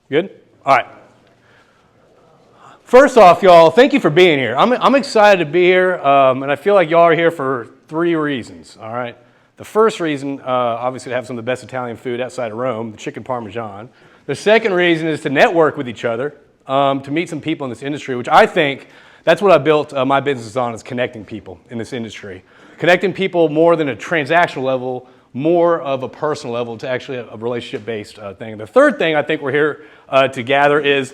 Good? All right. First off, y'all, thank you for being here. I'm excited to be here, and I feel like y'all are here for 3 reasons, all right? The first reason, obviously, to have some of the best Italian food outside of Rome, the chicken parmesan. The second reason is to network with each other, to meet some people in this industry, which I think that's what I built my business on, is connecting people in this industry. Connecting people more than a transactional level, more of a personal level, to actually a relationship-based thing. The third thing I think we're here to gather is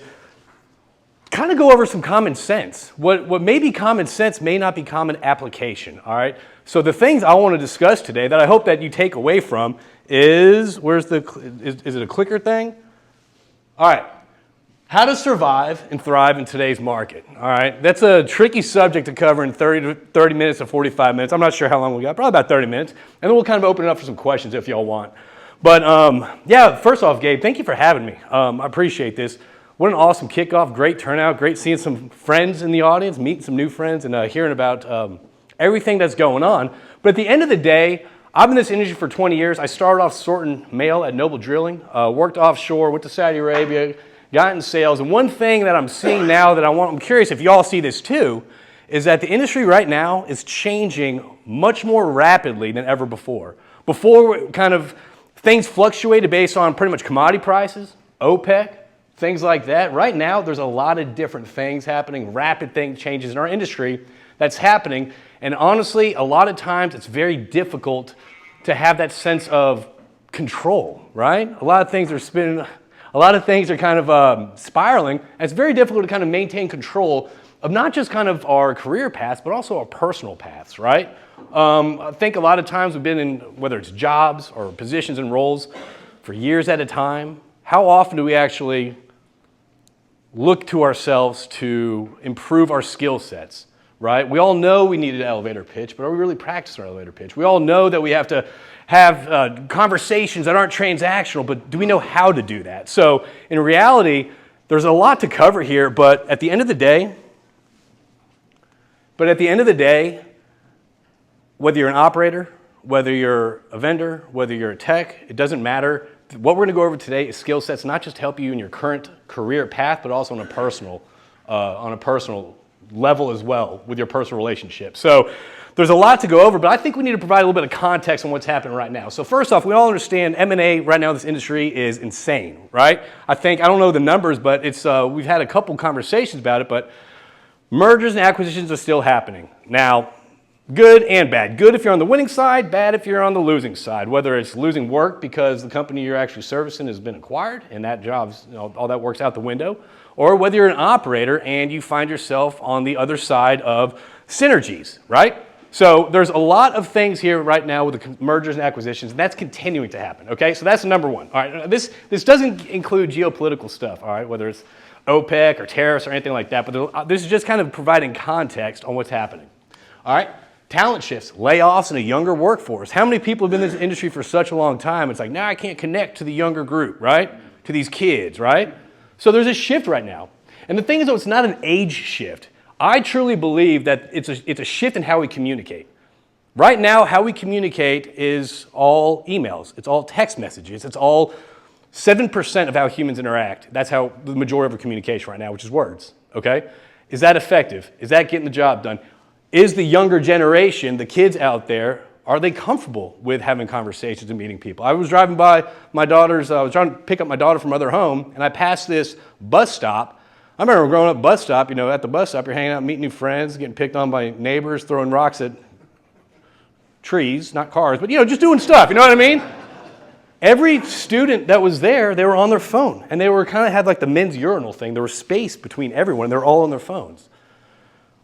kind of go over some common sense. What may be common sense may not be common application, all right? So the things I want to discuss today that I hope that you take away from is, is it a clicker thing? All right, how to survive and thrive in today's market, all right? That's a tricky subject to cover in 30 minutes to 45 minutes. I'm not sure how long we got, probably about 30 minutes. And then we'll kind of open it up for some questions if y'all want. But yeah, first off, Gabe, thank you for having me. I appreciate this. What an awesome kickoff, great turnout, great seeing some friends in the audience, meeting some new friends, and hearing about everything that's going on. But at the end of the day, I've been in this industry for 20 years. I started off sorting mail at Noble Drilling, worked offshore, went to Saudi Arabia, got in sales. And one thing that I'm seeing now that I'm curious if y'all see this too, is that the industry right now is changing much more rapidly than ever before. Before, kind of things fluctuated based on pretty much commodity prices, OPEC, things like that. Right now, there's a lot of different things happening, rapid changes in our industry that's happening. And honestly, a lot of times it's very difficult to have that sense of control, right? A lot of things are spinning, a lot of things are kind of spiraling. And it's very difficult to kind of maintain control of not just kind of our career paths, but also our personal paths, right? I think a lot of times we've been in, whether it's jobs or positions and roles, for years at a time. How often do we actually look to ourselves to improve our skill sets, right? We all know we need an elevator pitch, but are we really practicing our elevator pitch? We all know that we have to have conversations that aren't transactional, but do we know how to do that? So in reality, there's a lot to cover here, but at the end of the day, whether you're an operator, whether you're a vendor, whether you're a tech, it doesn't matter. What we're going to go over today is skill sets, not just to help you in your current career path, but also on a personal level as well with your personal relationship. So there's a lot to go over, but I think we need to provide a little bit of context on what's happening right now. So first off, we all understand M&A right now in this industry is insane, right? I don't know the numbers, but it's we've had a couple conversations about it, but mergers and acquisitions are still happening. Now, good and bad. Good if you're on the winning side, bad if you're on the losing side. Whether it's losing work because the company you're actually servicing has been acquired and that job's, all that works out the window, or whether you're an operator and you find yourself on the other side of synergies, right? So there's a lot of things here right now with the mergers and acquisitions, and that's continuing to happen, okay? So that's number one. All right, this doesn't include geopolitical stuff, all right, whether it's OPEC or tariffs or anything like that, but this is just kind of providing context on what's happening, all right? Talent shifts, layoffs, and a younger workforce. How many people have been in this industry for such a long time? It's like, now I can't connect to the younger group, right? To these kids, right? So there's a shift right now. And the thing is, though, it's not an age shift. I truly believe that it's a shift in how we communicate. Right now, how we communicate is all emails. It's all text messages. It's all 7% of how humans interact. That's how the majority of our communication right now, which is words, okay? Is that effective? Is that getting the job done? Is the younger generation, the kids out there, are they comfortable with having conversations and meeting people? I was driving by my daughter's, I was trying to pick up my daughter from her other home, and I passed this bus stop. I remember growing up bus stop, at the bus stop, you're hanging out, meeting new friends, getting picked on by neighbors, throwing rocks at trees, not cars, but, just doing stuff, you know what I mean? Every student that was there, they were on their phone, and they were kind of had like the men's urinal thing. There was space between everyone, and they're all on their phones.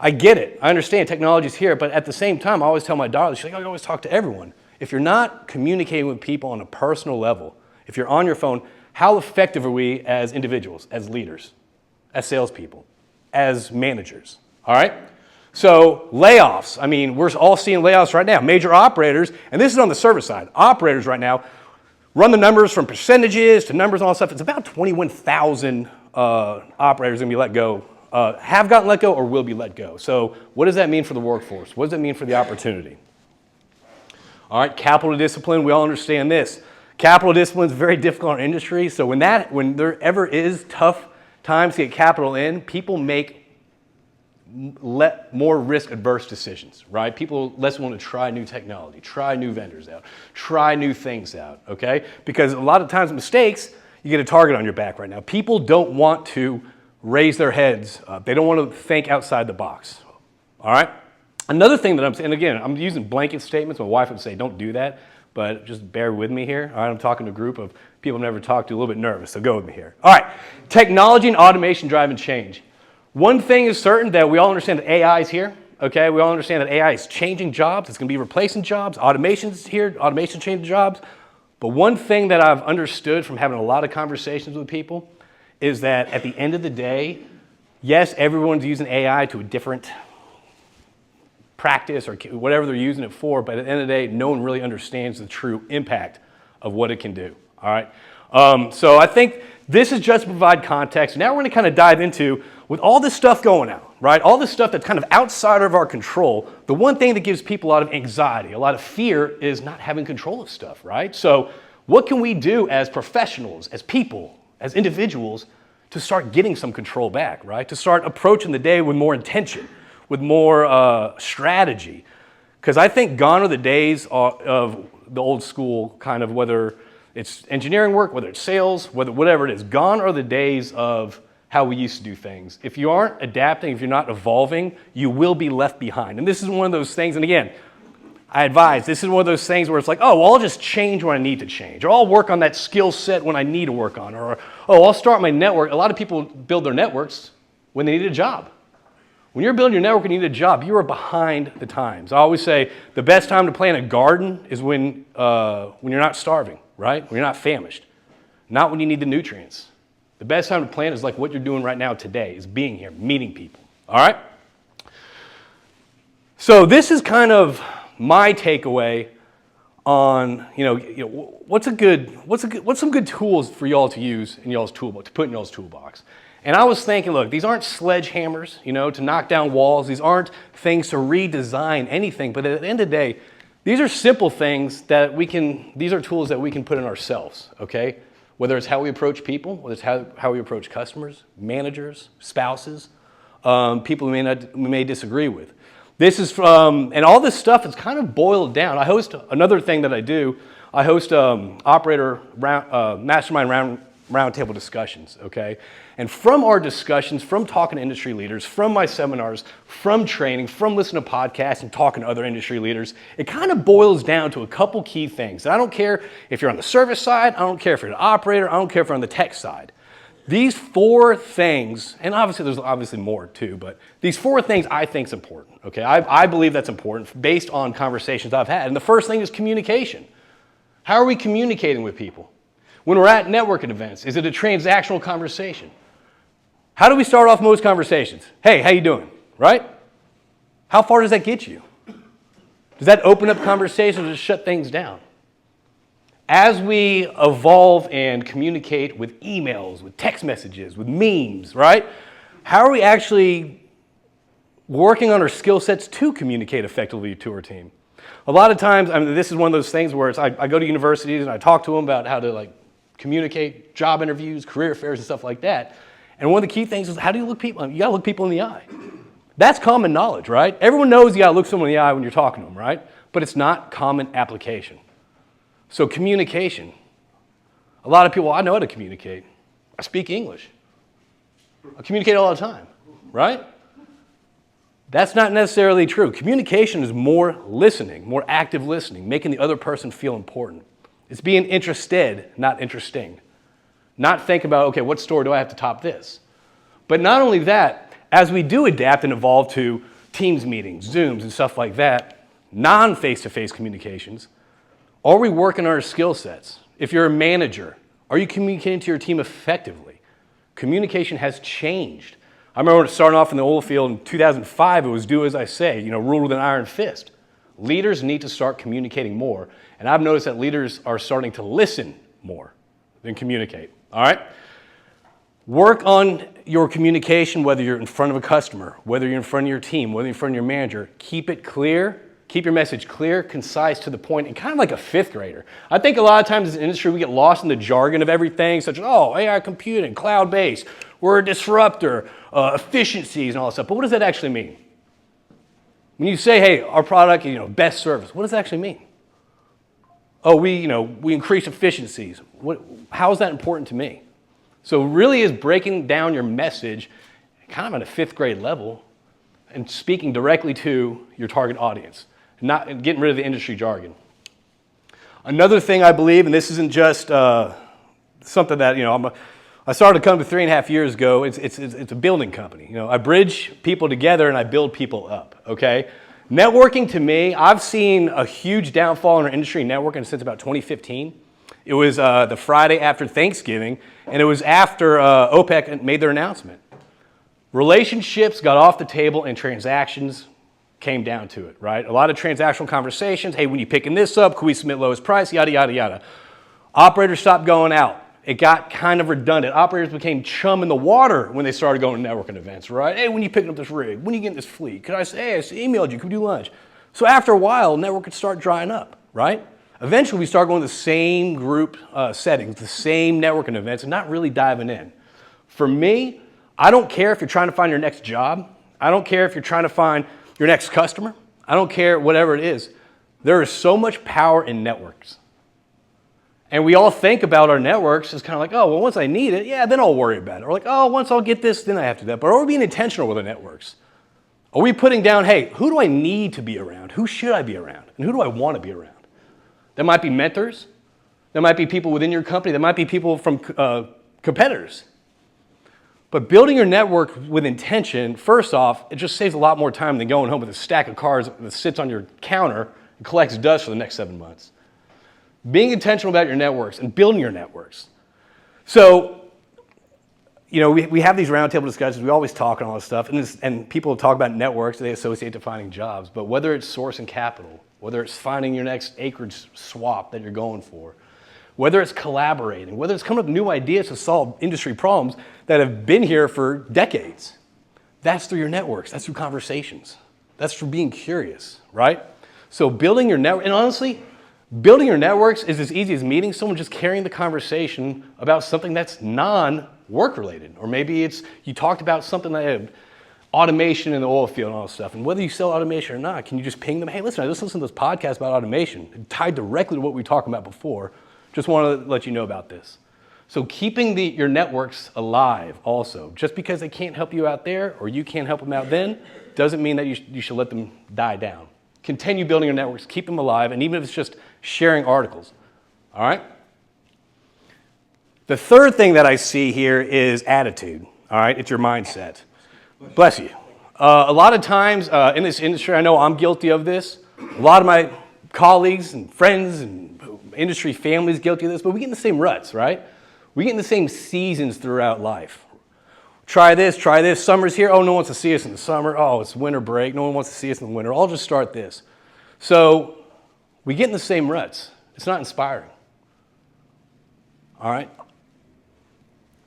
I get it. I understand technology's here, but at the same time, I always tell my daughter, she's like, I always talk to everyone. If you're not communicating with people on a personal level, if you're on your phone, how effective are we as individuals, as leaders, as salespeople, as managers, all right? So layoffs, we're all seeing layoffs right now. Major operators, and this is on the service side, operators right now, run the numbers from percentages to numbers and all that stuff. It's about 21,000 operators going to be let go, have gotten let go or will be let go. So what does that mean for the workforce? What does that mean for the opportunity? All right, capital discipline, we all understand this. Capital discipline is very difficult in our industry. So when there ever is tough times to get capital in, people make more risk-adverse decisions, right? People less want to try new technology, try new vendors out, try new things out, okay? Because a lot of times mistakes, you get a target on your back right now. People don't want to raise their heads up. They don't want to think outside the box, all right? Another thing that I'm saying, and again, I'm using blanket statements. My wife would say, don't do that, but just bear with me here. All right, I'm talking to a group of people I've never talked to, a little bit nervous, so go with me here. All right, technology and automation driving change. One thing is certain, that we all understand that AI is here, okay? We all understand that AI is changing jobs. It's going to be replacing jobs. Automation's here. Automation's changing jobs. But one thing that I've understood from having a lot of conversations with people is that at the end of the day, yes, everyone's using AI to a different practice or whatever they're using it for, but at the end of the day, no one really understands the true impact of what it can do, all right? So I think this is just to provide context. Now we're going to kind of dive into, with all this stuff going out, right? All this stuff that's kind of outside of our control, the one thing that gives people a lot of anxiety, a lot of fear, is not having control of stuff, right? So what can we do as professionals, as people, as individuals, to start getting some control back, right? To start approaching the day with more intention, with more strategy. Because I think gone are the days of the old school kind of, whether it's engineering work, whether it's sales, whatever it is, gone are the days of how we used to do things. If you aren't adapting, if you're not evolving, you will be left behind. And this is one of those things, and again, I advise, this is one of those things where it's like, oh, well, I'll just change when I need to change, or I'll work on that skill set when I need to work on, or, oh, I'll start my network. A lot of people build their networks when they need a job. When you're building your network and you need a job, you are behind the times. I always say the best time to plant a garden is when you're not starving, right? When you're not famished, not when you need the nutrients. The best time to plant is like what you're doing right now today, is being here, meeting people, all right? So this is kind of my takeaway on, what's some good tools for y'all to use in y'all's toolbox, to put in y'all's toolbox. And I was thinking, look, these aren't sledgehammers, to knock down walls. These aren't things to redesign anything. But at the end of the day, these are simple things that these are tools that we can put in ourselves, okay? Whether it's how we approach people, whether it's how we approach customers, managers, spouses, people we may disagree with. This is from, and all this stuff is kind of boiled down. I host another thing that I do. I host operator mastermind roundtable discussions, okay? And from our discussions, from talking to industry leaders, from my seminars, from training, from listening to podcasts and talking to other industry leaders, it kind of boils down to a couple key things. And I don't care if you're on the service side, I don't care if you're an operator, I don't care if you're on the tech side. These 4 things, and obviously there's obviously more too, but these 4 things I think is important, okay? I believe that's important based on conversations I've had. And the first thing is communication. How are we communicating with people? When we're at networking events, is it a transactional conversation? How do we start off most conversations? Hey, how you doing? Right? How far does that get you? Does that open up conversations or shut things down? As we evolve and communicate with emails, with text messages, with memes, right? How are we actually working on our skill sets to communicate effectively to our team? A lot of times, this is one of those things where I go to universities and I talk to them about how to communicate, job interviews, career fairs and stuff like that. And one of the key things is, how do you look people? You gotta look people in the eye. That's common knowledge, right? Everyone knows you gotta look someone in the eye when you're talking to them, right? But it's not common application. So communication. A lot of people, I know how to communicate. I speak English. I communicate all the time, right? That's not necessarily true. Communication is more listening, more active listening, making the other person feel important. It's being interested, not interesting. Not think about, okay, what story do I have to top this? But not only that, as we do adapt and evolve to Teams meetings, Zooms, and stuff like that, non-face-to-face communications, are we working on our skill sets? If you're a manager, are you communicating to your team effectively? Communication has changed. I remember starting off in the Oilfield in 2005, it was do as I say, rule with an iron fist. Leaders need to start communicating more, and I've noticed that leaders are starting to listen more than communicate. All right? Work on your communication, whether you're in front of a customer, whether you're in front of your team, whether you're in front of your manager. Keep it clear, Keep your message clear, concise, to the point, and kind of like a fifth grader. I think a lot of times in the industry we get lost in the jargon of everything, such as, oh, AI computing, cloud-based, we're a disruptor, efficiencies and all that stuff. But what does that actually mean? When you say, hey, our product, best service, what does that actually mean? Oh, we increase efficiencies. How is that important to me? So it really is breaking down your message kind of at a fifth grade level and speaking directly to your target audience, not getting rid of the industry jargon. Another thing I believe, and this isn't just something that, I started a company 3.5 years ago. It's a building company. I bridge people together and I build people up, okay? Networking to me, I've seen a huge downfall in our industry networking since about 2015. It was the Friday after Thanksgiving, and it was after OPEC made their announcement. Relationships got off the table and transactions came down to it, right? A lot of transactional conversations. Hey, when you picking this up, could we submit lowest price? Yada, yada, yada. Operators stopped going out. It got kind of redundant. Operators became chum in the water when they started going to networking events, right? Hey, when you picking up this rig? When you getting this fleet? Could I say, hey, I emailed you, could we do lunch? So after a while, network could start drying up, right? Eventually, we start going to the same group settings, the same networking events, and not really diving in. For me, I don't care if you're trying to find your next job. I don't care if you're trying to find your next customer. I don't care, whatever it is. There is so much power in networks. And we all think about our networks as kind of like, oh, well, once I need it, yeah, then I'll worry about it. Or like, oh, once I'll get this, then I have to do that. But are we being intentional with our networks? Are we putting down, hey, who do I need to be around? Who should I be around? And who do I want to be around? That might be mentors. That might be people within your company. That might be people from competitors. But building your network with intention, first off, it just saves a lot more time than going home with a stack of cards that sits on your counter and collects dust for the next 7 months. Being intentional about your networks and building your networks. So, we have these roundtable discussions. We always talk and all this stuff. And people talk about networks. They associate to finding jobs. But whether it's sourcing capital, whether it's finding your next acreage swap that you're going for, whether it's collaborating, whether it's coming up with new ideas to solve industry problems that have been here for decades, that's through your networks. That's through conversations. That's through being curious, right? So building your network, and honestly, building your networks is as easy as meeting someone, just carrying the conversation about something that's non-work related. Or maybe it's, you talked about something like automation in the oil field and all that stuff. And whether you sell automation or not, can you just ping them? Hey, listen, I just listened to this podcast about automation. Tied directly to what we were talking about before. Just want to let you know about this. So keeping your networks alive also. Just because they can't help you out there or you can't help them out then, doesn't mean that you should let them die down. Continue building your networks, keep them alive, and even if it's just sharing articles, all right? The third thing that I see here is attitude, all right? It's your mindset. Bless you. A lot of times in this industry, I know I'm guilty of this. A lot of my colleagues and friends and industry families guilty of this, but we get in the same ruts, right? We get in the same seasons throughout life. Try this, summer's here. Oh, no one wants to see us in the summer. Oh, it's winter break. No one wants to see us in the winter. I'll just start this. So we get in the same ruts. It's not inspiring. All right?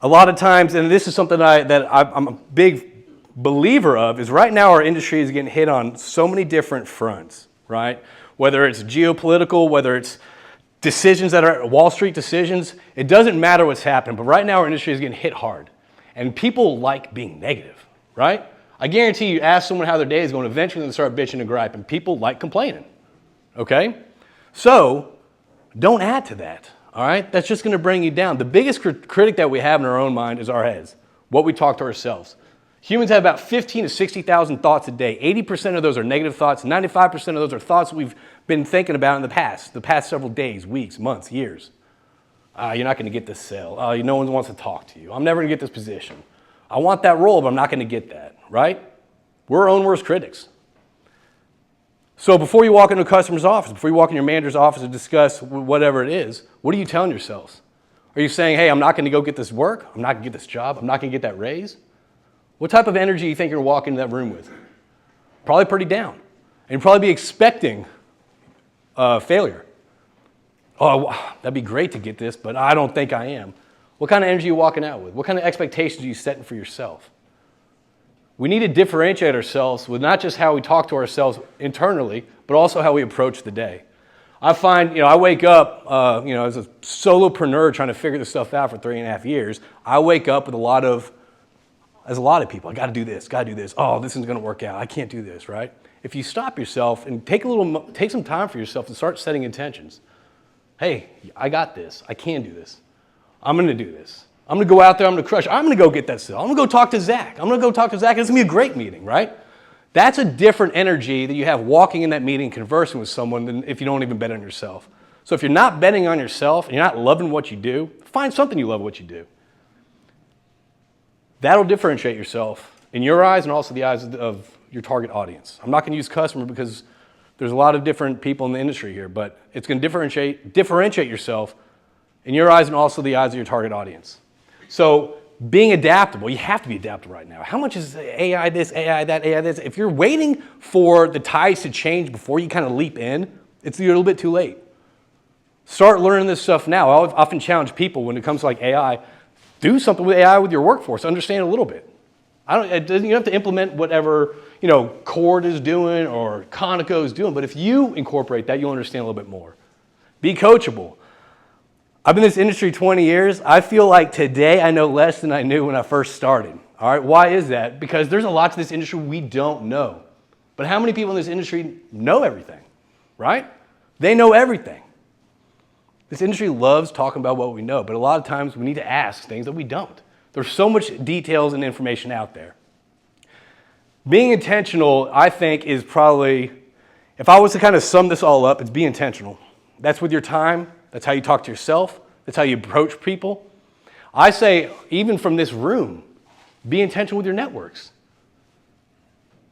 A lot of times, and this is something that I'm a big believer of, is right now our industry is getting hit on so many different fronts, right? Whether it's geopolitical, whether it's decisions that are Wall Street decisions, it doesn't matter what's happening, but right now our industry is getting hit hard. And people like being negative, right? I guarantee you ask someone how their day is going, eventually they'll start bitching and griping. People like complaining, okay? So don't add to that, all right? That's just going to bring you down. The biggest critic that we have in our own mind is our heads, what we talk to ourselves. Humans have about 15 to 60,000 thoughts a day. 80% of those are negative thoughts. 95% of those are thoughts we've been thinking about in the past several days, weeks, months, years. You're not going to get this sale. No one wants to talk to you. I'm never going to get this position. I want that role, but I'm not going to get that, right? We're our own worst critics. So before you walk into a customer's office, before you walk in your manager's office to discuss whatever it is, what are you telling yourselves? Are you saying, hey, I'm not going to go get this work. I'm not going to get this job. I'm not going to get that raise. What type of energy do you think you're going to walk into that room with? Probably pretty down. And you'll probably be expecting failure. Oh, that'd be great to get this, but I don't think I am. What kind of energy are you walking out with? What kind of expectations are you setting for yourself? We need to differentiate ourselves with not just how we talk to ourselves internally but also how we approach the day. I find, I wake up, as a solopreneur trying to figure this stuff out for 3.5 years, I wake up with as a lot of people, I got to do this. Oh, this isn't going to work out. I can't do this, right? If you stop yourself and take some time for yourself and start setting intentions. Hey, I got this. I can do this. I'm going to do this. I'm going to go out there. I'm going to crush. I'm going to go get that sale. I'm going to go talk to Zach. It's going to be a great meeting, right? That's a different energy that you have walking in that meeting, conversing with someone, than if you don't even bet on yourself. So if you're not betting on yourself and you're not loving what you do, find something you love what you do. That'll differentiate yourself in your eyes and also the eyes of your target audience. I'm not going to use customer because there's a lot of different people in the industry here, but it's going to differentiate yourself in your eyes and also the eyes of your target audience. So being adaptable, you have to be adaptable right now. How much is AI this, AI that, AI this? If you're waiting for the tides to change before you kind of leap in, it's a little bit too late. Start learning this stuff now. I often challenge people when it comes to like AI, do something with AI with your workforce, understand a little bit. You don't have to implement whatever Cord is doing or Conoco is doing, but if you incorporate that, you'll understand a little bit more. Be coachable. I've been in this industry 20 years. I feel like today I know less than I knew when I first started. All right, why is that? Because there's a lot to this industry we don't know. But how many people in this industry know everything, right? They know everything. This industry loves talking about what we know, but a lot of times we need to ask things that we don't. There's so much details and information out there. Being intentional, I think, is probably, if I was to kind of sum this all up, it's be intentional. That's with your time. That's how you talk to yourself. That's how you approach people. I say, even from this room, be intentional with your networks.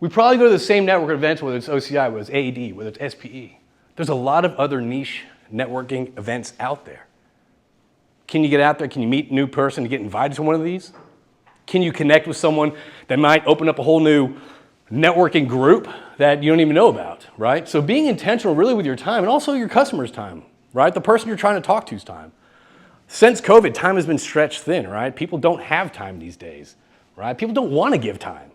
We probably go to the same network events, whether it's OCI, whether it's AED, whether it's SPE. There's a lot of other niche networking events out there. Can you get out there? Can you meet a new person to get invited to one of these? Can you connect with someone that might open up a whole new networking group that you don't even know about, right? So being intentional really with your time and also your customer's time, right? The person you're trying to talk to's time. Since COVID, time has been stretched thin, right? People don't have time these days, right? People don't want to give time.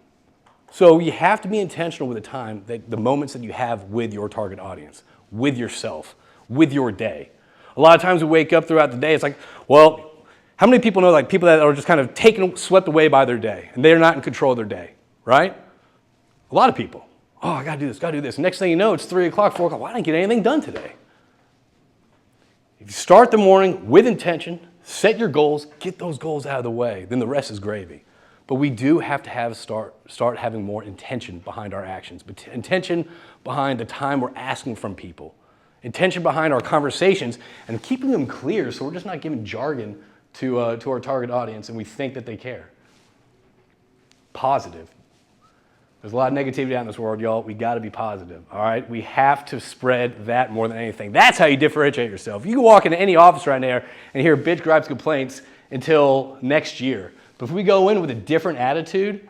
So you have to be intentional with the time, the moments that you have with your target audience, with yourself, with your day. A lot of times we wake up throughout the day, it's like, well, how many people know like people that are just kind of swept away by their day and they're not in control of their day, right? A lot of people. Oh, I gotta do this. Next thing you know, it's 3 o'clock, 4 o'clock. Why didn't I get anything done today? If you start the morning with intention, set your goals, get those goals out of the way, then the rest is gravy. But we do have to start having more intention behind our actions, but intention behind the time we're asking from people, intention behind our conversations, and keeping them clear so we're just not giving jargon to our target audience and we think that they care. Positive. There's a lot of negativity out in this world, y'all. We got to be positive, all right? We have to spread that more than anything. That's how you differentiate yourself. You can walk into any office right now and hear bitch, gripes, complaints until next year. But if we go in with a different attitude,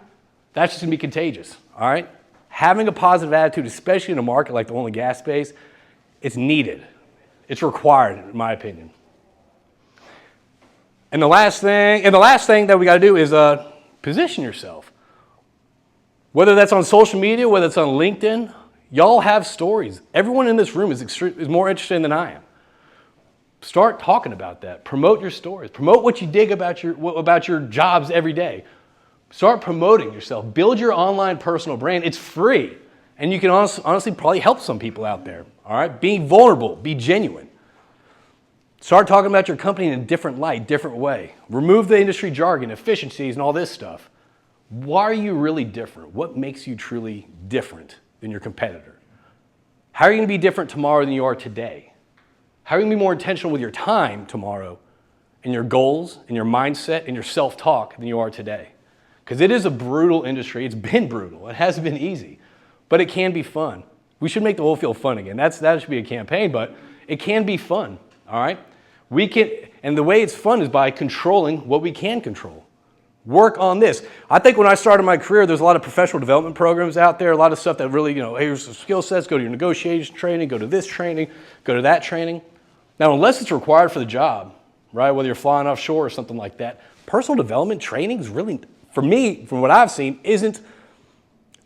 that's just going to be contagious, all right? Having a positive attitude, especially in a market like the oil and gas space, it's needed. It's required, in my opinion. And the last thing that we got to do is position yourself. Whether that's on social media, whether it's on LinkedIn, y'all have stories. Everyone in this room is more interested than I am. Start talking about that. Promote your stories. Promote what you dig about your jobs every day. Start promoting yourself. Build your online personal brand. It's free. And you can honestly probably help some people out there. All right? Be vulnerable. Be genuine. Start talking about your company in a different light, different way. Remove the industry jargon, efficiencies, and all this stuff. Why are you really different? What makes you truly different than your competitor? How are you going to be different tomorrow than you are today? How are you going to be more intentional with your time tomorrow and your goals and your mindset and your self-talk than you are today? Because it is a brutal industry. It's been brutal. It hasn't been easy, but it can be fun. We should make the oil field fun again. That should be a campaign, but it can be fun, all right? And the way it's fun is by controlling what we can control. Work on this. I think when I started my career, there's a lot of professional development programs out there, a lot of stuff that really, here's the skill sets, go to your negotiation training, go to this training, go to that training. Now, unless it's required for the job, right, whether you're flying offshore or something like that, personal development training is really, for me, from what I've seen, isn't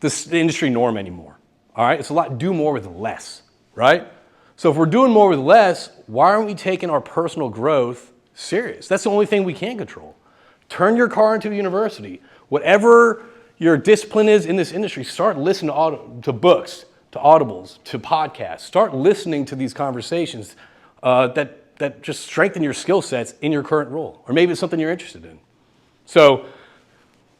the industry norm anymore. all right? It's a lot, do more with less, right? So if we're doing more with less, why aren't we taking our personal growth serious? That's the only thing we can control. Turn your car into a university. Whatever your discipline is in this industry, start listening to books, to audibles, to podcasts. Start listening to these conversations that just strengthen your skill sets in your current role. Or maybe it's something you're interested in. So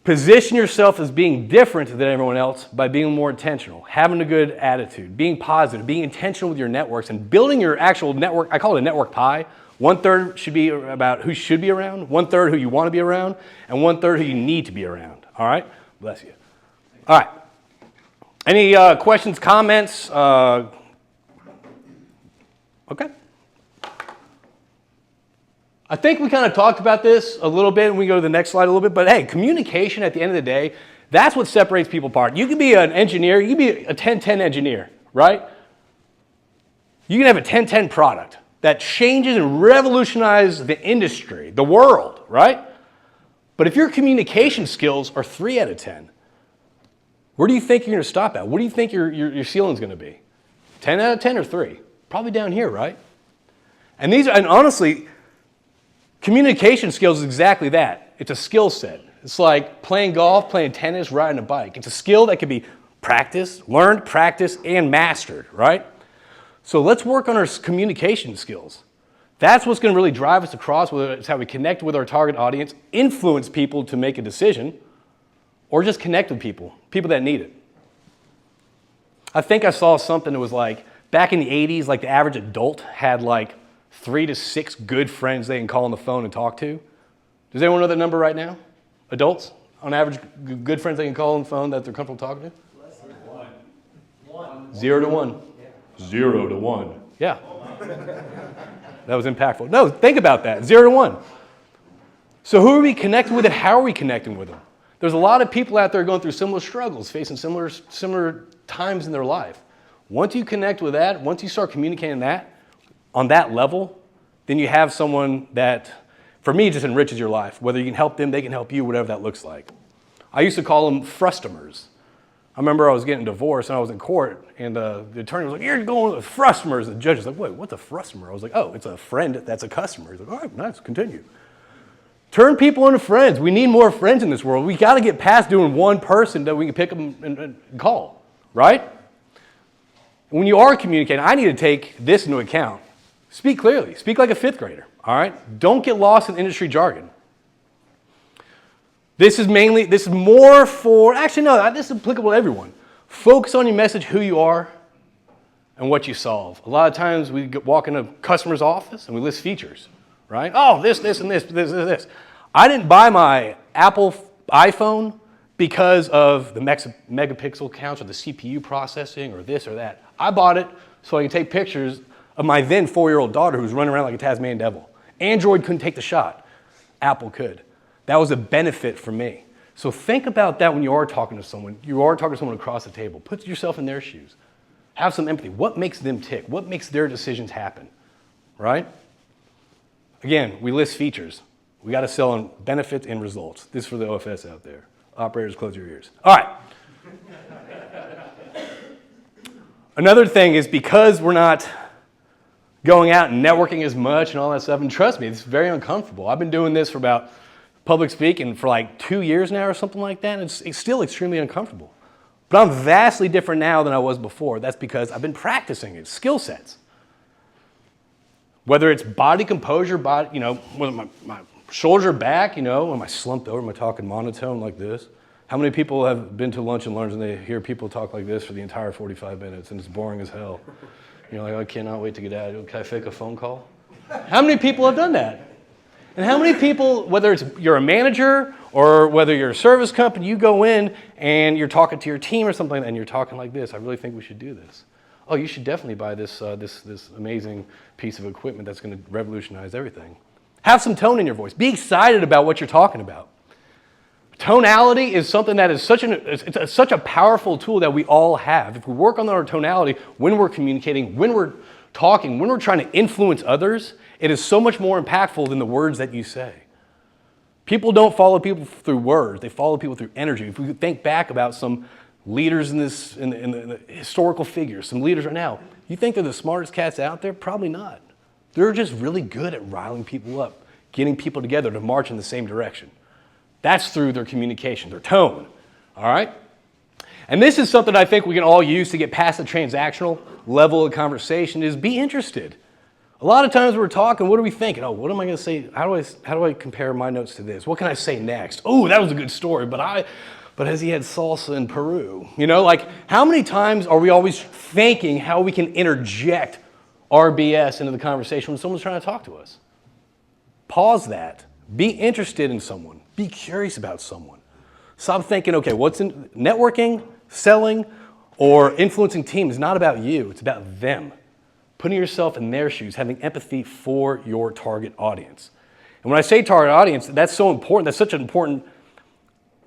position yourself as being different than everyone else by being more intentional, having a good attitude, being positive, being intentional with your networks, and building your actual network. I call it a network pie. 1/3 should be about who should be around, 1/3 who you want to be around, and 1/3 who you need to be around. All right? Bless you. All right. Any questions, comments? Okay. I think we kind of talked about this a little bit, and we go to the next slide a little bit, but hey, communication at the end of the day, that's what separates people apart. You can be an engineer, you can be a 10-10 engineer, right? You can have a 10-10 product that changes and revolutionizes the industry, the world, right? But if your communication skills are 3 out of 10, where do you think you're going to stop at? What do you think your ceiling's going to be? 10 out of 10 or 3? Probably down here, right? And honestly, communication skills is exactly that. It's a skill set. It's like playing golf, playing tennis, riding a bike. It's a skill that can be practiced, learned, practiced, and mastered, right? So let's work on our communication skills. That's what's going to really drive us across, whether it's how we connect with our target audience, influence people to make a decision, or just connect with people that need it. I think I saw something that was like, back in the 80s, like the average adult had like 3 to 6 good friends they can call on the phone and talk to. Does anyone know that number right now? Adults, on average, good friends they can call on the phone that they're comfortable talking to? Less than 1. 0 to 1. 0 to 1. Yeah. That was impactful. No, think about that. 0 to 1. So who are we connecting with and how are we connecting with them? There's a lot of people out there going through similar struggles, facing similar times in their life. Once you connect with that, once you start communicating that on that level, then you have someone that, for me, just enriches your life. Whether you can help them, they can help you, whatever that looks like. I used to call them frustomers. I remember I was getting divorced and I was in court and the attorney was like, "You're going with frustomers." And the judge was like, "Wait, what's a frustomer?" I was like, "Oh, it's a friend that's a customer." He's like, "All right, nice, continue." Turn people into friends. We need more friends in this world. We got to get past doing one person that we can pick them and call, right? When you are communicating, I need to take this into account. Speak clearly. Speak like a 5th grader, all right? Don't get lost in industry jargon. This is more for, actually no, this is applicable to everyone. Focus on your message, who you are, and what you solve. A lot of times we walk in a customer's office and we list features, right? Oh, this, and this. I didn't buy my Apple iPhone because of the megapixel counts or the CPU processing or this or that. I bought it so I could take pictures of my then 4-year-old daughter who's running around like a Tasmanian devil. Android couldn't take the shot. Apple could. That was a benefit for me. So think about that when you are talking to someone. You are talking to someone across the table. Put yourself in their shoes. Have some empathy. What makes them tick? What makes their decisions happen, right? Again, we list features. We got to sell on benefits and results. This is for the OFS out there. Operators, close your ears. All right. Another thing is because we're not going out and networking as much and all that stuff, and trust me, it's very uncomfortable. I've been doing this for about public speaking for like 2 years now or something like that, and it's still extremely uncomfortable. But I'm vastly different now than I was before. That's because I've been practicing it, skill sets. Whether it's body composure, whether my shoulders are back, am I slumped over, am I talking monotone like this? How many people have been to lunch and learns and they hear people talk like this for the entire 45 minutes and it's boring as hell? You're like, I cannot wait to get out. Can I fake a phone call? How many people have done that? And how many people, whether you're a manager or whether you're a service company, you go in and you're talking to your team or something and you're talking like this, I really think we should do this. Oh, you should definitely buy this amazing piece of equipment that's going to revolutionize everything. Have some tone in your voice. Be excited about what you're talking about. Tonality is something that is such a powerful tool that we all have. If we work on our tonality when we're communicating, when we're talking, when we're trying to influence others, it is so much more impactful than the words that you say. People don't follow people through words. They follow people through energy. If we think back about some leaders in the historical figures, some leaders right now. You think they're the smartest cats out there? Probably not. They're just really good at riling people up, getting people together to march in the same direction. That's through their communication, their tone, all right? And this is something I think we can all use to get past the transactional level of conversation is be interested. A lot of times we're talking, what are we thinking? Oh, what am I going to say? How do I compare my notes to this? What can I say next? Oh, that was a good story, but has he had salsa in Peru? You know, like how many times are we always thinking how we can interject RBS into the conversation when someone's trying to talk to us? Pause that. Be interested in someone. Be curious about someone. Stop thinking, okay, what's in networking, selling, or influencing team is not about you. It's about them. Putting yourself in their shoes, having empathy for your target audience. And when I say target audience, that's so important. That's such an important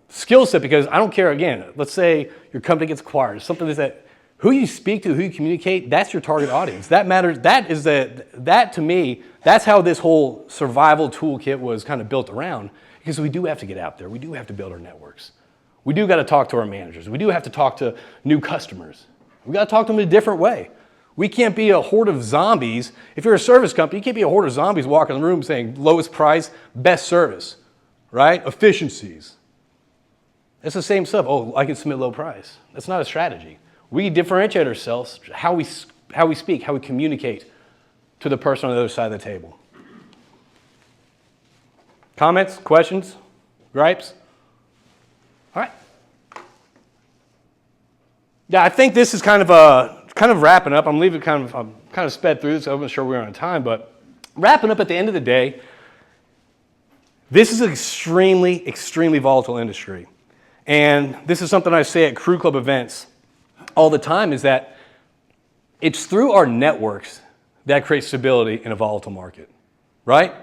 skill set because I don't care, again, let's say your company gets acquired. Something is that who you speak to, who you communicate, that's your target audience. That matters. That to me, that's how this whole survival toolkit was kind of built around because we do have to get out there. We do have to build our networks. We do got to talk to our managers. We do have to talk to new customers. We got to talk to them in a different way. We can't be a horde of zombies. If you're a service company, you can't be a horde of zombies walking in the room saying lowest price, best service, right? Efficiencies. It's the same stuff. Oh, I can submit low price. That's not a strategy. We differentiate ourselves how we speak, how we communicate to the person on the other side of the table. Comments, questions, gripes? All right. Yeah, I think this is kind of wrapping up. I'm kind of sped through this. I wasn't sure we were on time, but wrapping up at the end of the day, this is an extremely, extremely volatile industry. And this is something I say at crew club events all the time is that it's through our networks that creates stability in a volatile market, right?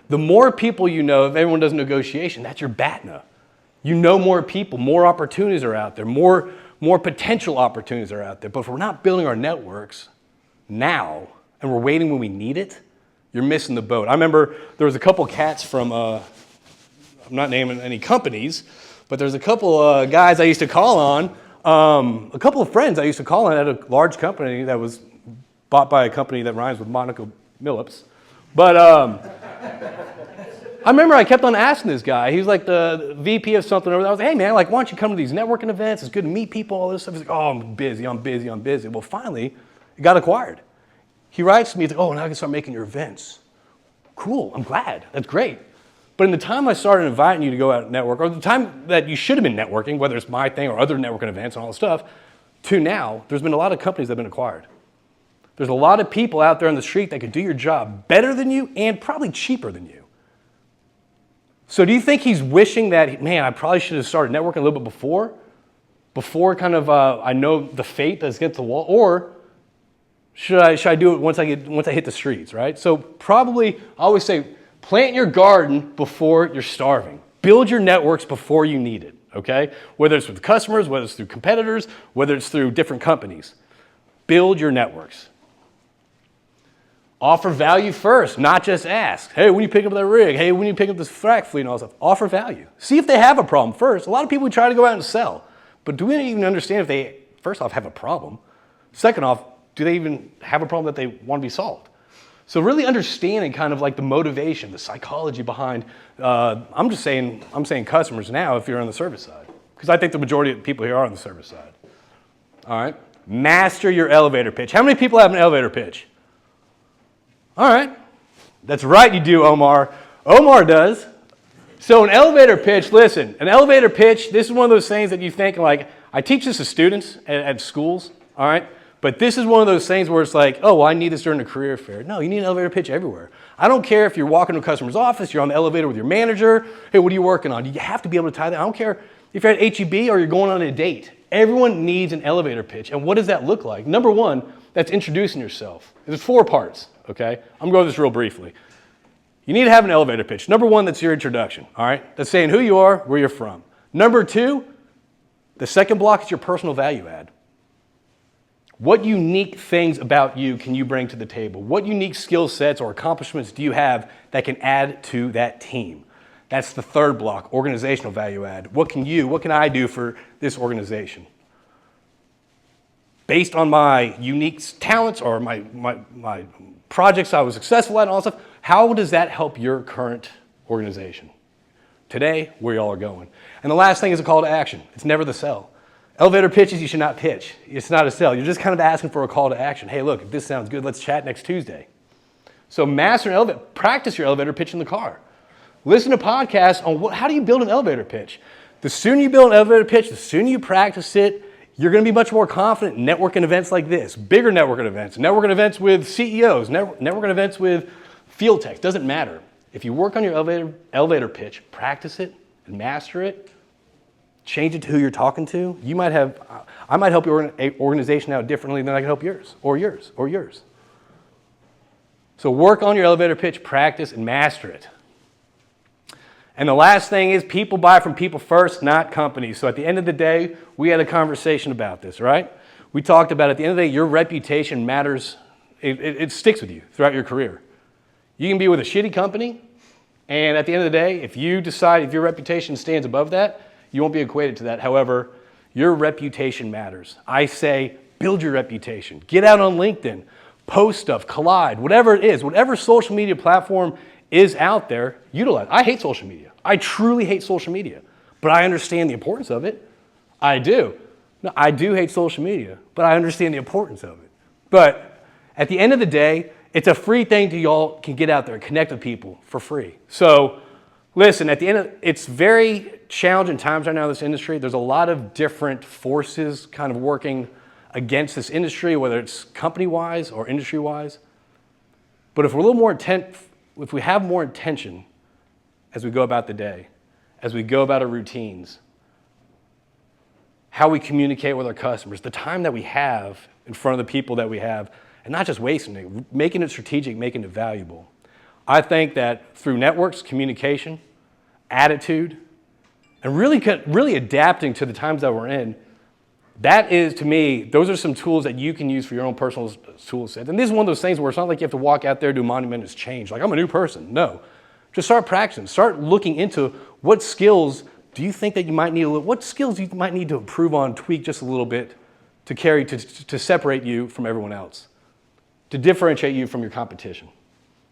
The more people you know, if everyone does negotiation, that's your BATNA. You know more people, more opportunities are out there, more potential opportunities are out there. But if we're not building our networks now and we're waiting when we need it, you're missing the boat. I remember there was a couple cats from, I'm not naming any companies, but there's a couple guys I used to call on, a couple of friends I used to call on at a large company that was bought by a company that rhymes with Monica Millips. But I remember I kept on asking this guy. He was like the VP of something over there. I was like, hey man, like, why don't you come to these networking events? It's good to meet people, all this stuff. He's like, oh, I'm busy. Well, finally, it got acquired. He writes to me, he's like, oh, now I can start making your events. Cool, I'm glad. That's great. But in the time I started inviting you to go out and network, or the time that you should have been networking, whether it's my thing or other networking events and all this stuff, to now, there's been a lot of companies that have been acquired. There's a lot of people out there on the street that could do your job better than you and probably cheaper than you. So do you think he's wishing that, man, I probably should have started networking a little bit before kind of I know the fate that's against the wall, or should I do it once I hit the streets, right? So probably I always say plant your garden before you're starving. Build your networks before you need it, okay? Whether it's with customers, whether it's through competitors, whether it's through different companies. Build your networks. Offer value first, not just ask. Hey, when you pick up that rig? Hey, when you pick up this frac fleet and all that stuff? Offer value. See if they have a problem first. A lot of people try to go out and sell. But do we even understand if they, first off, have a problem? Second off, do they even have a problem that they want to be solved? So really understanding kind of like the motivation, the psychology behind, I'm saying customers now if you're on the service side. Because I think the majority of people here are on the service side. All right? Master your elevator pitch. How many people have an elevator pitch? All right. That's right, you do, Omar. Omar does. So an elevator pitch, listen, an elevator pitch, this is one of those things that you think like, I teach this to students at schools, all right? But this is one of those things where it's like, oh, well, I need this during a career fair. No, you need an elevator pitch everywhere. I don't care if you're walking to a customer's office, you're on the elevator with your manager. Hey, what are you working on? You have to be able to tie that. I don't care if you're at H-E-B or you're going on a date. Everyone needs an elevator pitch. And what does that look like? Number one, that's introducing yourself. There's 4 parts, okay? I'm going to go over this real briefly. You need to have an elevator pitch. Number one, that's your introduction, all right? That's saying who you are, where you're from. Number 2, the second block is your personal value add. What unique things about you can you bring to the table? What unique skill sets or accomplishments do you have that can add to that team? That's the third block, organizational value add. What can I do for this organization? based on my unique talents or my projects I was successful at and all that stuff, how does that help your current organization? Today, where y'all are going. And the last thing is a call to action. It's never the sell. Elevator pitches you should not pitch. It's not a sell. You're just kind of asking for a call to action. Hey, look, if this sounds good, let's chat next Tuesday. So master an elevator, practice your elevator pitch in the car. Listen to podcasts on how do you build an elevator pitch. The sooner you build an elevator pitch, the sooner you practice it, you're going to be much more confident in networking events like this, bigger networking events with CEOs, networking events with field techs. Doesn't matter. If you work on your elevator pitch, practice it and master it, change it to who you're talking to, I might help your organization out differently than I can help yours, or yours, or yours. So work on your elevator pitch, practice, and master it. And the last thing is people buy from people first, not companies. So at the end of the day, we had a conversation about this, right? We talked about at the end of the day, your reputation matters. It sticks with you throughout your career. You can be with a shitty company, and at the end of the day, if you decide if your reputation stands above that, you won't be equated to that. However, your reputation matters. I say build your reputation. Get out on LinkedIn. Post stuff. Collide. Whatever it is. Whatever social media platform is out there, utilize. I hate social media. I truly hate social media. But I understand the importance of it. I do. No, I do hate social media, but I understand the importance of it. But at the end of the day, it's a free thing that y'all can get out there and connect with people for free. So listen, at the end of it's very challenging times right now in this industry. There's a lot of different forces kind of working against this industry, whether it's company-wise or industry-wise. But if we're a little more if we have more intention as we go about the day, as we go about our routines, how we communicate with our customers, the time that we have in front of the people that we have, and not just wasting it, making it strategic, making it valuable. I think that through networks, communication, attitude, and really adapting to the times that we're in, that is, to me, those are some tools that you can use for your own personal tool set. And this is one of those things where it's not like you have to walk out there and do monumentous change. Like, I'm a new person. No. Just start practicing. Start looking into what skills do you think that you might need what skills you might need to improve on, tweak just a little bit to separate you from everyone else, to differentiate you from your competition.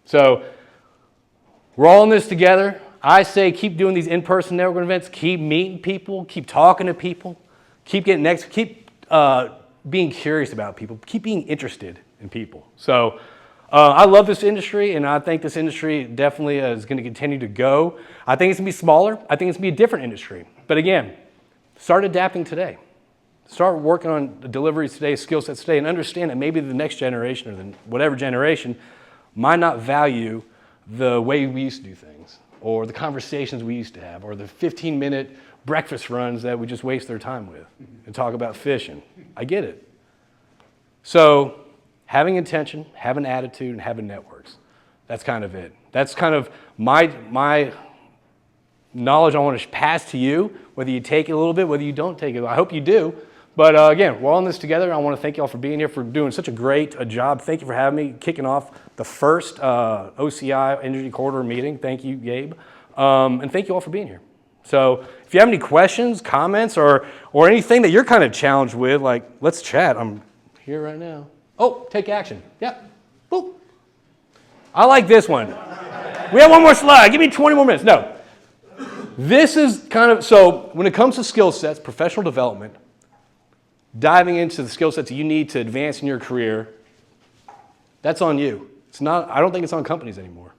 So we're all in this together. I say keep doing these in-person networking events, keep meeting people, keep talking to people, keep being curious about people, keep being interested in people. So I love this industry, and I think this industry definitely is going to continue to go. I think it's going to be smaller. I think it's going to be a different industry. But again, start adapting today. Start working on the deliveries today, skill sets today, and understand that maybe the next generation or whatever generation might not value the way we used to do things, or the conversations we used to have, or the 15-minute breakfast runs that we just waste their time with and talk about fishing. I get it. So having intention, having attitude, and having networks. That's kind of it. That's kind of my knowledge I want to pass to you, whether you take it a little bit, whether you don't take it. I hope you do. But again, we're all in this together. I want to thank you all for being here, for doing such a great job. Thank you for having me, kicking off the first OCI Energy Corridor meeting. Thank you, Gabe. And thank you all for being here. So if you have any questions, comments, or anything that you're kind of challenged with, like, let's chat. I'm here right now. Oh, take action. Yep. Boop. I like this one. We have one more slide. Give me 20 more minutes. No. This is kind of, so when it comes to skill sets, professional development, diving into the skill sets that you need to advance in your career, that's on you. It's not, I don't think it's on companies anymore.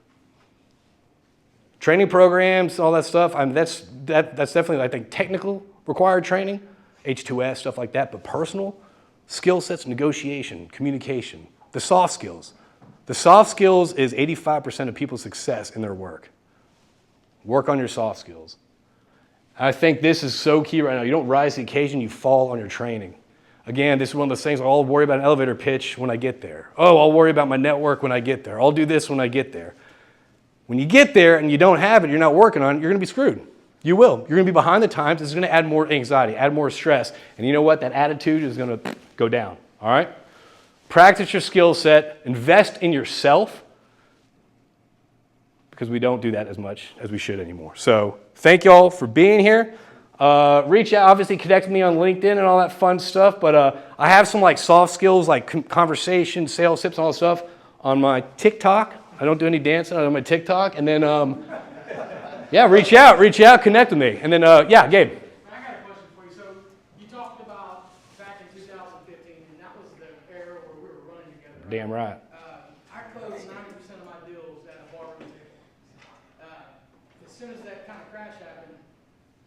Training programs, all that stuff, that's definitely, I think, technical required training, H2S, stuff like that, but personal skill sets, negotiation, communication, the soft skills. The soft skills is 85% of people's success in their work. Work on your soft skills. I think this is so key right now. You don't rise to the occasion, you fall on your training. Again, this is one of those things, I'll worry about an elevator pitch when I get there. Oh, I'll worry about my network when I get there. I'll do this when I get there. When you get there and you don't have it, you're not working on it, you're going to be screwed. You will. You're going to be behind the times. It's going to add more anxiety, add more stress. And you know what? That attitude is going to go down. All right? Practice your skill set. Invest in yourself, because we don't do that as much as we should anymore. So thank you all for being here. Reach out, obviously connect with me on LinkedIn and all that fun stuff, but I have some like soft skills like conversation, sales tips and all that stuff on my TikTok. I don't do any dancing on my TikTok. And then, yeah, reach out, connect with me. And then, yeah, Gabe. I got a question for you. So you talked about back in 2015, and that was the era where we were running together. Right? Damn right. I closed 90% of my deals at a bar room table. As soon as that kind of crash happened,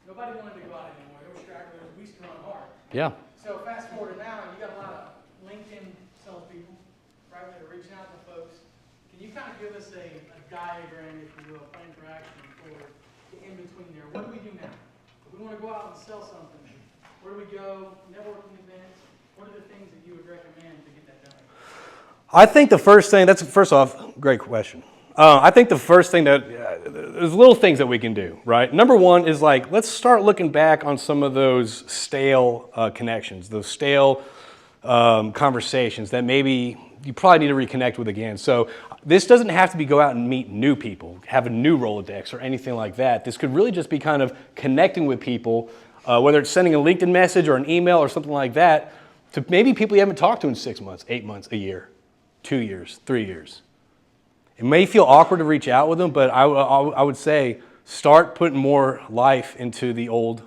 nobody wanted to go out anymore. There were stragglers. We used to run hard. Yeah. So fast forward to now, you got a lot of LinkedIn salespeople, right, that are reaching out to folks. Can you kind of give us a diagram, if you will, plan for action for the in-between there? What do we do now? If we want to go out and sell something, where do we go? Networking events? What are the things that you would recommend to get that done? I think the first thing, first off, great question. I think the first thing there's little things that we can do, right? Number one is like, let's start looking back on some of those stale connections, those stale conversations that maybe you probably need to reconnect with again. So this doesn't have to be go out and meet new people, have a new Rolodex or anything like that. This could really just be kind of connecting with people, whether it's sending a LinkedIn message or an email or something like that, to maybe people you haven't talked to in 6 months, 8 months, a year, 2 years, 3 years. It may feel awkward to reach out with them, but I would say start putting more life into the old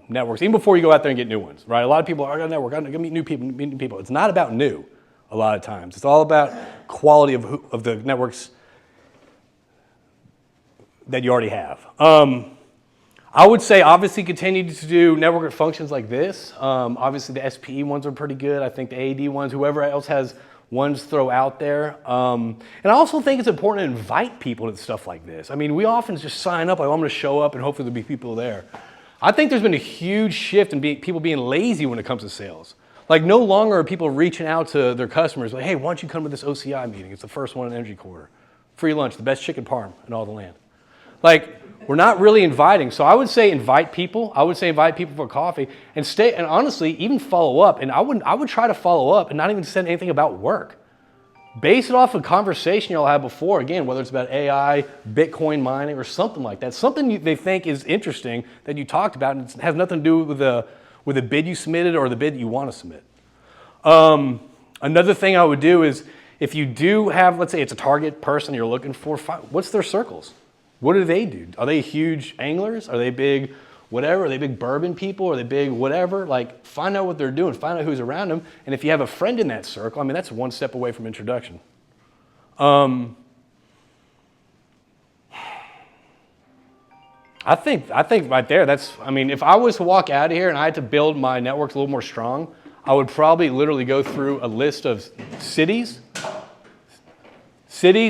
networks, even before you go out there and get new ones, right? A lot of people are, I got to network, I got to meet new people. It's not about new a lot of times. It's all about quality of the networks that you already have. I would say obviously continue to do network functions like this. Obviously the SPE ones are pretty good. I think the AD ones, whoever else has ones throw out there. And I also think it's important to invite people to stuff like this. I mean, we often just sign up, like, I'm going to show up and hopefully there'll be people there. I think there's been a huge shift in people being lazy when it comes to sales. Like, no longer are people reaching out to their customers like, hey, why don't you come to this OCI meeting? It's the first one in Energy Corridor. Free lunch, the best chicken parm in all the land. Like, we're not really inviting. So I would say invite people. I would say invite people for coffee and stay, and honestly, even follow up. And I would try to follow up and not even send anything about work. Base it off a conversation y'all had before, again, whether it's about AI, Bitcoin mining, or something like that. Something they think is interesting that you talked about, and it has nothing to do with the bid you submitted or the bid that you want to submit. Another thing I would do is, if you do have, let's say it's a target person you're looking for, what's their circles? What do they do? Are they huge anglers? Are they big whatever? Are they big bourbon people? Are they big whatever? Like, find out what they're doing. Find out who's around them. And if you have a friend in that circle, I mean, that's one step away from introduction. I think right there, I mean, if I was to walk out of here and I had to build my networks a little more strong, I would probably literally go through a list of cities,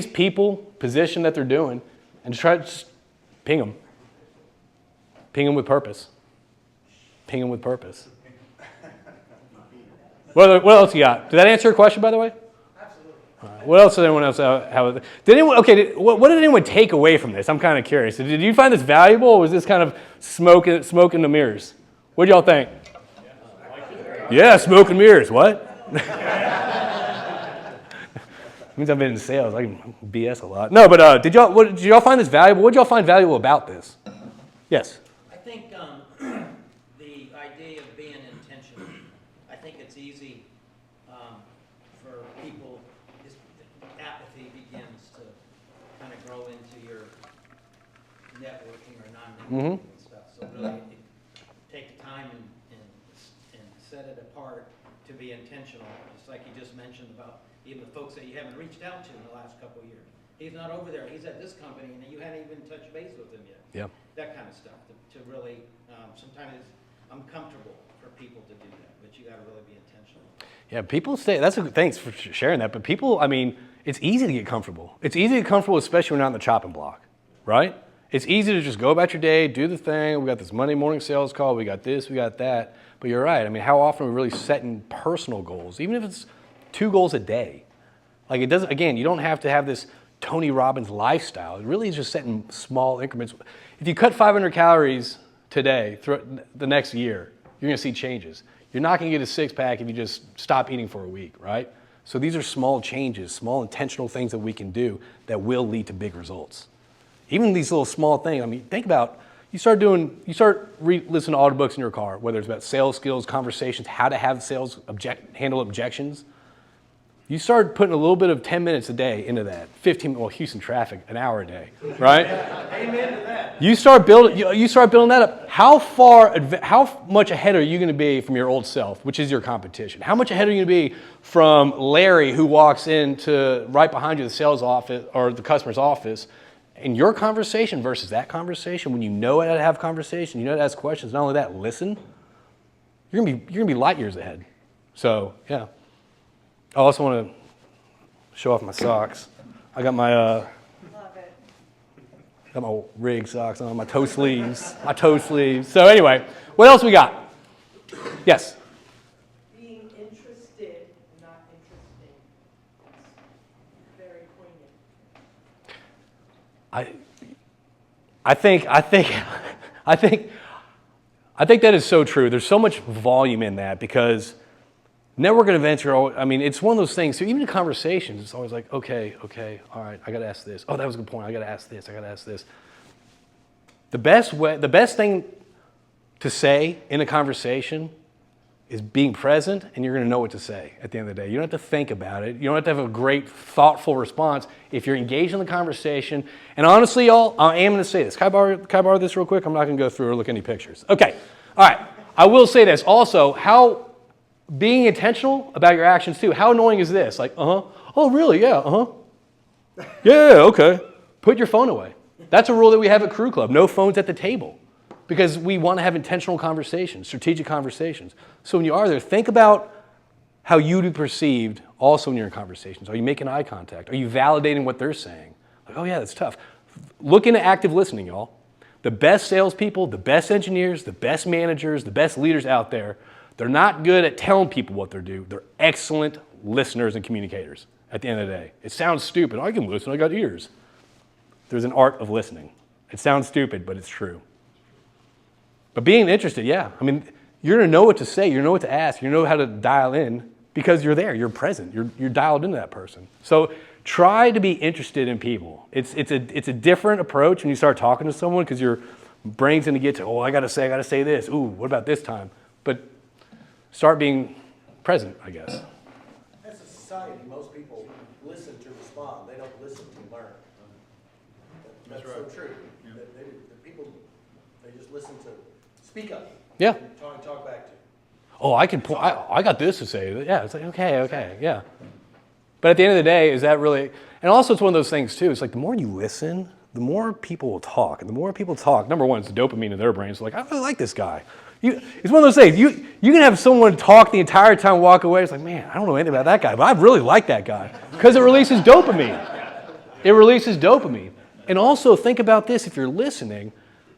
people, position that they're doing, and try to just ping them. Ping them with purpose. Ping them with purpose. What else you got? Did that answer your question, by the way? Absolutely. All right. What else did anyone else have? What did anyone take away from this? I'm kind of curious. Did you find this valuable, or was this kind of smoke in the mirrors? What do y'all think? Yeah, smoke and mirrors. What? Means I've been in sales. I can BS a lot. No, but did y'all find this valuable? What did y'all find valuable about this? Yes. I think the idea of being intentional. I think it's easy for people. Apathy begins to kind of grow into your networking or non-networking and stuff. So really, take the time and set it apart to be intentional. Just like you just mentioned about even the folks that you haven't reached out to in the last couple of years. He's not over there. He's at this company, and you haven't even touched base with him yet. Yeah. That kind of stuff. To really, sometimes it's uncomfortable for people to do that, but you got to really be intentional. Yeah, people say, thanks for sharing that, but people, I mean, it's easy to get comfortable. It's easy to get comfortable, especially when you're not in the chopping block, right? It's easy to just go about your day, do the thing. We got this Monday morning sales call. We got this, we got that. But you're right. I mean, how often are we really setting personal goals, even if it's 2 goals a day? Like, it doesn't, again, you don't have to have this Tony Robbins lifestyle. It really is just setting small increments. If you cut 500 calories today, through the next year, you're going to see changes. You're not going to get a six-pack if you just stop eating for a week, right? So these are small changes, small intentional things that we can do that will lead to big results. Even these little small things, I mean, think about, You start listening to audiobooks in your car, whether it's about sales skills, conversations, how to have handle objections. You start putting a little bit of 10 minutes a day into that. Houston traffic, an hour a day, right? Amen to that. You start building that up. How much ahead are you going to be from your old self, which is your competition? How much ahead are you going to be from Larry, who walks into right behind you, the sales office or the customer's office, in your conversation versus that conversation? When you know how to have conversation, you know how to ask questions. Not only that, listen. You're gonna be light years ahead. So yeah. I also want to show off my socks. I got my Love it. got my rig socks on, my toe sleeves. So anyway, what else we got? Yes. Being interested, not interesting. It's very poignant. I think that is so true. There's so much volume in that because networking events are always, it's one of those things. So even in conversations, it's always like, okay, all right, I got to ask this. Oh, that was a good point. I got to ask this. The best thing to say in a conversation is being present, and you're going to know what to say at the end of the day. You don't have to think about it. You don't have to have a great, thoughtful response. If you're engaged in the conversation, and honestly, y'all, I am going to say this. Can I borrow this real quick? I'm not going to go through or look at any pictures. Okay, all right. I will say this. Also, being intentional about your actions too. How annoying is this? Like, oh, really? Yeah, yeah, okay. Put your phone away. That's a rule that we have at Crew Club. No phones at the table. Because we want to have intentional conversations, strategic conversations. So when you are there, think about how you'd be perceived also when you're in conversations. Are you making eye contact? Are you validating what they're saying? Like, oh yeah, that's tough. Look into active listening, y'all. The best salespeople, the best engineers, the best managers, the best leaders out there, they're not good at telling people what they're doing. They're excellent listeners and communicators at the end of the day. It sounds stupid. I can listen, I got ears. There's an art of listening. It sounds stupid, but it's true. But being interested, yeah. You're going to know what to say. You're going to know what to ask. You know how to dial in because you're there. You're present. You're dialed into that person. So try to be interested in people. It's a different approach when you start talking to someone because your brain's going to get to, oh, I got to say this. Ooh, what about this time? But start being present, I guess. As a society, most people listen to respond. They don't listen to learn. That's right. So true. Yeah. The people, they just listen to speak up. Yeah. Talk back to. Oh, I got this to say. Yeah, it's like, okay, yeah. But at the end of the day, is that really, and also it's one of those things too, it's like the more you listen, the more people will talk. And the more people talk, number one, it's the dopamine in their brains. So like, I really like this guy. It's one of those things, you can have someone talk the entire time, walk away, it's like, man, I don't know anything about that guy, but I really like that guy. Because it releases dopamine. And also think about this, if you're listening,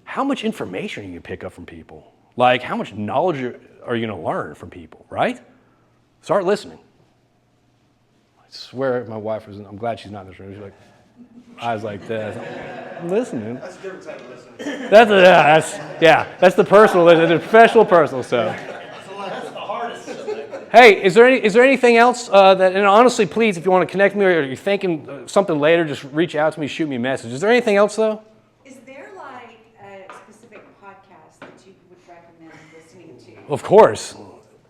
how much information are you going to pick up from people? Like, how much knowledge are you going to learn from people, right? Start listening. I swear my wife was, I'm glad she's not in this room. She's like, eyes like this. I'm listening. That's a different type of listening. That's the personal, the professional personal stuff. That's the hardest. Hey, is there anything else that, and honestly, please, if you want to connect me or you're thinking something later, just reach out to me, shoot me a message. Is there anything else though? Is there like a specific podcast that you would recommend listening to? Of course.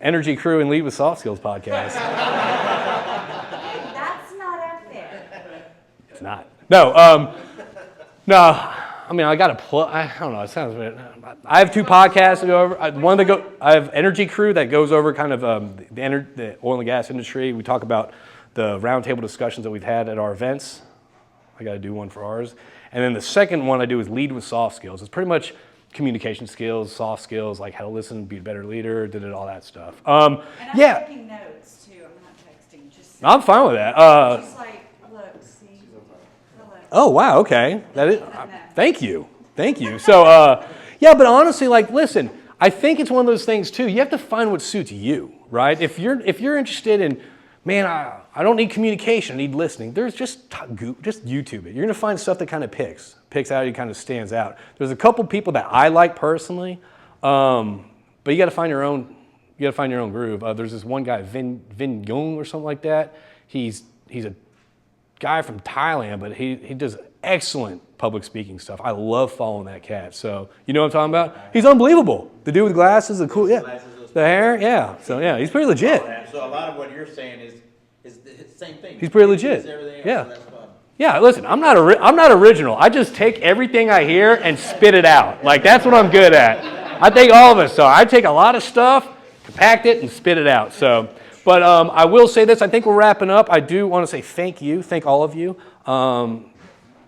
Energy Crew and Lead with Soft Skills podcast. That's not up there. It's not. No. I got to plug. I don't know. It sounds weird. I have two podcasts to go over. I have Energy Crew that goes over kind of the oil and gas industry. We talk about the roundtable discussions that we've had at our events. I got to do one for ours. And then the second one I do is Lead with Soft Skills. It's pretty much communication skills, soft skills, like how to listen, be a better leader, all that stuff. And I'm taking notes too. I'm not texting. Just I'm fine with that. just like, look, see, hello. Oh, wow, okay. That is. Thank you. So, but honestly, like, listen, I think it's one of those things too. You have to find what suits you, right? If you're interested in, man, I don't need communication, I need listening. There's just YouTube it. You're gonna find stuff that kind of picks out, you kind of stands out. There's a couple people that I like personally, but you got to find your own. You got to find your own groove. There's this one guy, Vin Young or something like that. He's a guy from Thailand, but he does excellent public speaking stuff. I love following that cat. So, you know what I'm talking about? He's unbelievable. The dude with glasses, the cool, yeah. The hair, yeah. So, yeah, he's pretty legit. So a lot of what you're saying is the same thing. He's pretty legit. Everything else, Yeah. so that's fun. Yeah, listen, I'm not original. I just take everything I hear and spit it out. Like, that's what I'm good at. I think all of us are. I take a lot of stuff, compact it, and spit it out. So, but I will say this. I think we're wrapping up. I do want to say thank you. Thank all of you.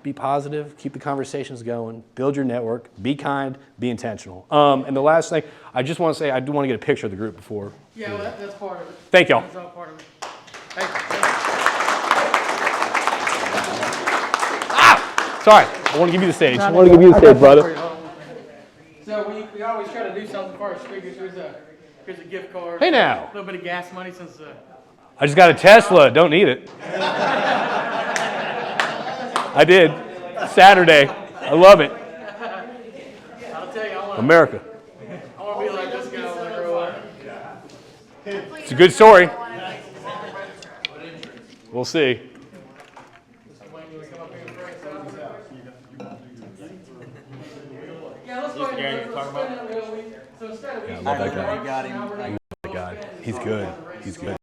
Be positive. Keep the conversations going. Build your network. Be kind. Be intentional. And the last thing, I just want to say, I do want to get a picture of the group before. Yeah, well, that's part of it. Thank y'all. That's all part of it. Hey, Sorry, I want to give you the stage. I want to give you the stage, brother. So we always try to do something for our speakers. Here's a gift card. Hey now. A little bit of gas money since I just got a Tesla. Don't need it. I did. Saturday. I love it. I'll tell you, I America. want to be like this guy when I grow up. It's a good story. We'll see. Wayne, you want to come up here and pray us out? Yeah, let's go ahead and let's spin it real. So instead of I love that guy. You got him. God, he's good. He's good.